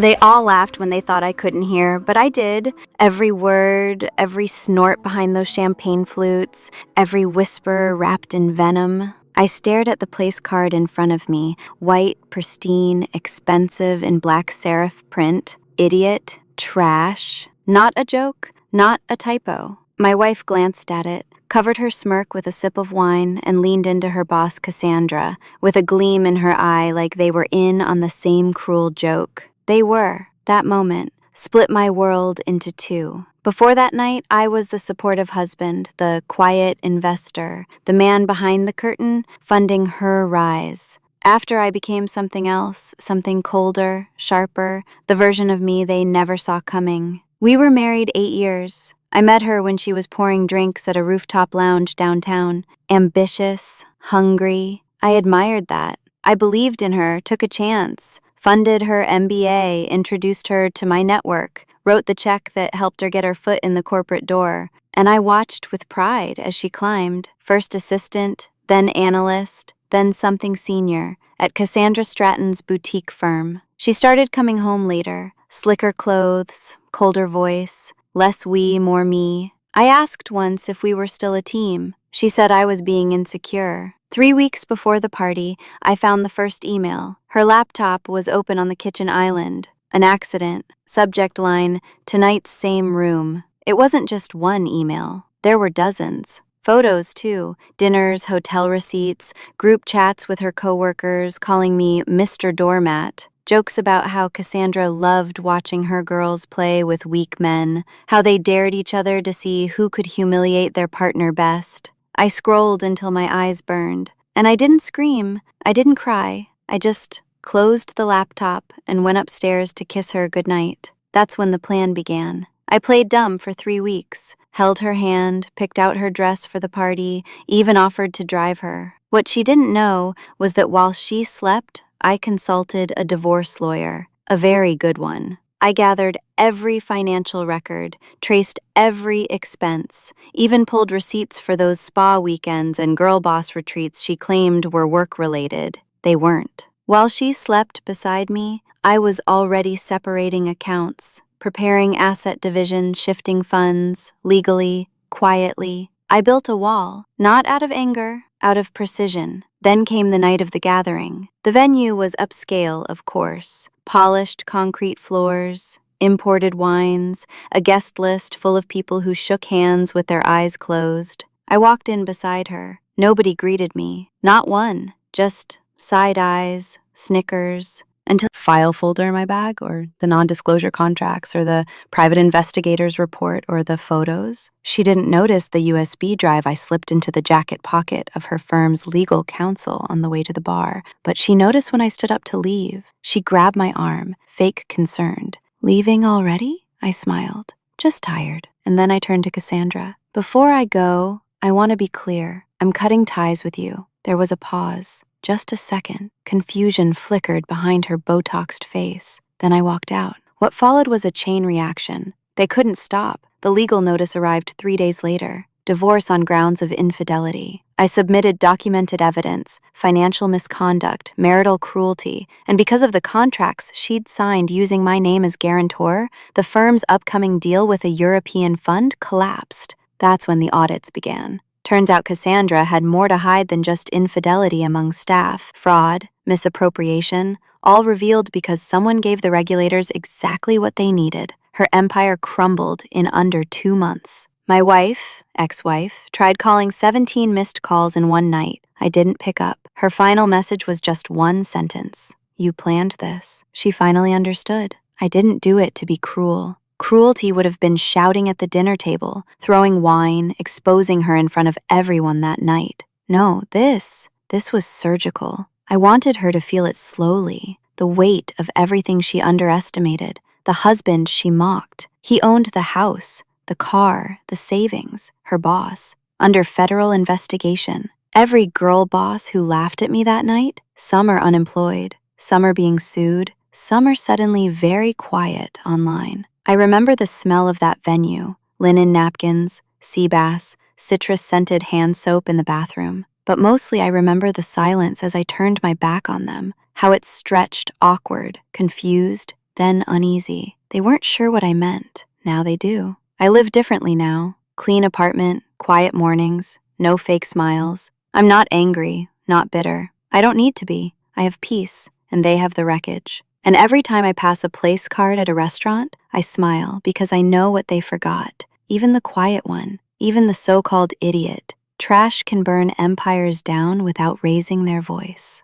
They all laughed when they thought I couldn't hear, but I did. Every word, every snort behind those champagne flutes, every whisper wrapped in venom. I stared at the place card in front of me, white, pristine, expensive in black serif print. Idiot, trash. Not a joke, not a typo. My wife glanced at it, covered her smirk with a sip of wine, and leaned into her boss, Cassandra, with a gleam in her eye like they were in on the same cruel joke. They were, that moment, split my world into two. Before that night, I was the supportive husband, the quiet investor, the man behind the curtain, funding her rise. After I became something else, something colder, sharper, the version of me they never saw coming. We were married 8 years. I met her when she was pouring drinks at a rooftop lounge downtown. Ambitious, hungry. I admired that. I believed in her, took a chance. Funded her MBA, introduced her to my network, wrote the check that helped her get her foot in the corporate door, and I watched with pride as she climbed, first assistant, then analyst, then something senior, at Cassandra Stratton's boutique firm. She started coming home later, slicker clothes, colder voice, less we, more me. I asked once if we were still a team. She said I was being insecure. 3 weeks before the party, I found the first email. Her laptop was open on the kitchen island. An accident. Subject line, tonight's same room. It wasn't just one email. There were dozens. Photos, too. Dinners, hotel receipts, group chats with her coworkers, calling me Mr. Doormat. Jokes about how Cassandra loved watching her girls play with weak men, how they dared each other to see who could humiliate their partner best. I scrolled until my eyes burned, and I didn't scream, I didn't cry, I just closed the laptop and went upstairs to kiss her goodnight. That's when the plan began. I played dumb for 3 weeks, held her hand, picked out her dress for the party, even offered to drive her. What she didn't know was that while she slept, I consulted a divorce lawyer, a very good one. I gathered every financial record, traced every expense, even pulled receipts for those spa weekends and girl boss retreats she claimed were work-related. They weren't. While she slept beside me, I was already separating accounts, preparing asset division, shifting funds, legally, quietly. I built a wall, not out of anger, out of precision. Then came the night of the gathering. The venue was upscale, of course. Polished concrete floors, imported wines, a guest list full of people who shook hands with their eyes closed. I walked in beside her. Nobody greeted me. Not one. Just side eyes, snickers, until file folder in my bag, or the non-disclosure contracts, or the private investigator's report, or the photos. She didn't notice the USB drive I slipped into the jacket pocket of her firm's legal counsel on the way to the bar, but she noticed when I stood up to leave. She grabbed my arm, fake concerned. "Leaving already?" I smiled. "Just tired." And then I turned to Cassandra. "Before I go, I want to be clear. I'm cutting ties with you." There was a pause. Just a second. Confusion flickered behind her Botoxed face. Then I walked out. What followed was a chain reaction. They couldn't stop. The legal notice arrived 3 days later. Divorce on grounds of infidelity. I submitted documented evidence, financial misconduct, marital cruelty, and because of the contracts she'd signed using my name as guarantor, the firm's upcoming deal with a European fund collapsed. That's when the audits began. Turns out Cassandra had more to hide than just infidelity among staff, fraud, misappropriation, all revealed because someone gave the regulators exactly what they needed. Her empire crumbled in under 2 months. My wife, ex-wife, tried calling 17 missed calls in one night. I didn't pick up. Her final message was just one sentence. "You planned this." She finally understood. I didn't do it to be cruel. Cruelty would have been shouting at the dinner table, throwing wine, exposing her in front of everyone that night. No, this was surgical. I wanted her to feel it slowly, the weight of everything she underestimated, the husband she mocked. He owned the house, the car, the savings, her boss, under federal investigation. Every girl boss who laughed at me that night, some are unemployed, some are being sued, some are suddenly very quiet online. I remember the smell of that venue, linen napkins, sea bass, citrus-scented hand soap in the bathroom. But mostly I remember the silence as I turned my back on them, how it stretched awkward, confused, then uneasy. They weren't sure what I meant. Now they do. I live differently now. Clean apartment, quiet mornings, no fake smiles. I'm not angry, not bitter. I don't need to be. I have peace, and they have the wreckage. And every time I pass a place card at a restaurant, I smile because I know what they forgot. Even the quiet one, even the so-called idiot. Trash can burn empires down without raising their voice.